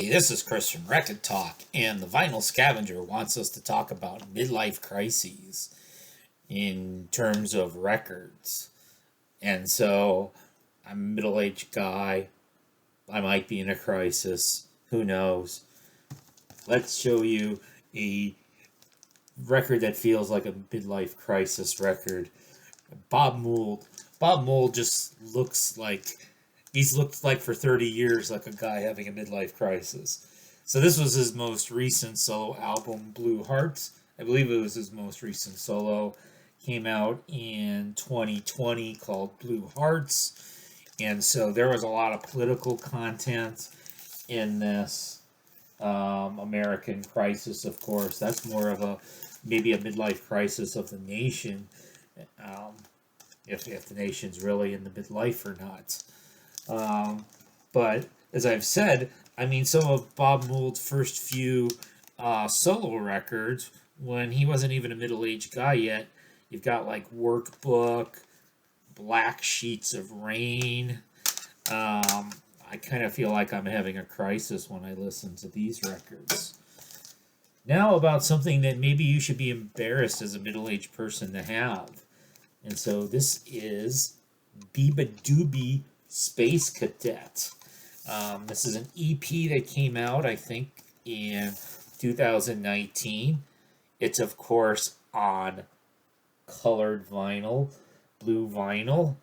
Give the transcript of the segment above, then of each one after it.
Hey, this is Chris from Rekkid Talk, and the Vinyl Scavenger wants us to talk about midlife crises in terms of records. And so, I'm a middle-aged guy. I might be in a crisis. Who knows? Let's show you a record that feels like a midlife crisis record. Bob Mould. Bob Mould just looks like he's looked like for 30 years like a guy having a midlife crisis. So this was his most recent solo album, Blue Hearts. I believe it was his most recent solo. Came out in 2020 called Blue Hearts. And so there was a lot of political content in this. American crisis, of course. That's more of maybe a midlife crisis of the nation. If the nation's really in the midlife or not. But as I've said, I mean, some of Bob Mould's first few solo records, when he wasn't even a middle-aged guy yet, you've got like Workbook, Black Sheets of Rain. I kind of feel like I'm having a crisis when I listen to these records. Now about something that maybe you should be embarrassed as a middle-aged person to have. And so this is Biba Doobie Space Cadet. This is an EP that came out, I think, in 2019. It's, of course, on colored vinyl, blue vinyl.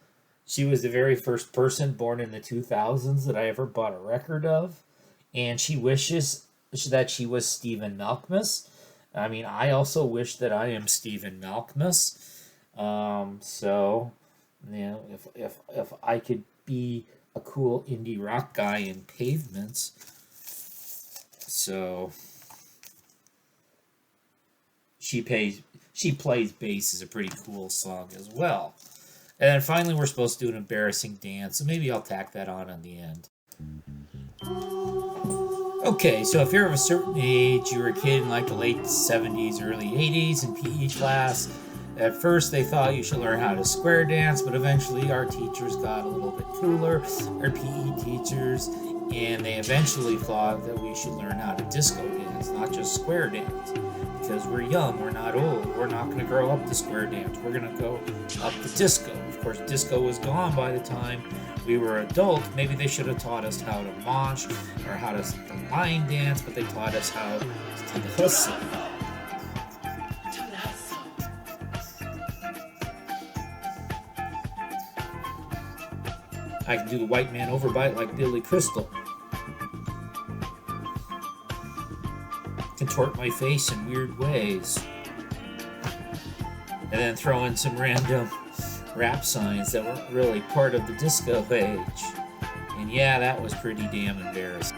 She was the very first person born in the 2000s that I ever bought a record of. And she wishes that she was Stephen Malkmus. I mean, I also wish that I am Stephen Malkmus. So, you know, if I could be a cool indie rock guy in Pavements. So she plays bass is a pretty cool song as well. And then finally we're supposed to do an embarrassing dance, so maybe I'll tack that on the end. Okay, so if you're of a certain age, you were a kid in like the late 70s, early 80s in PE class. At first, they thought you should learn how to square dance, but eventually our teachers got a little bit cooler, our PE teachers, and they eventually thought that we should learn how to disco dance, not just square dance. Because we're young, we're not old, we're not going to grow up to square dance, we're going to go up to disco. Of course, disco was gone by the time we were adults. Maybe they should have taught us how to mosh or how to line dance, but they taught us how to hustle. I can do the white man overbite like Billy Crystal. Contort my face in weird ways. And then throw in some random rap signs that weren't really part of the disco age. And yeah, that was pretty damn embarrassing.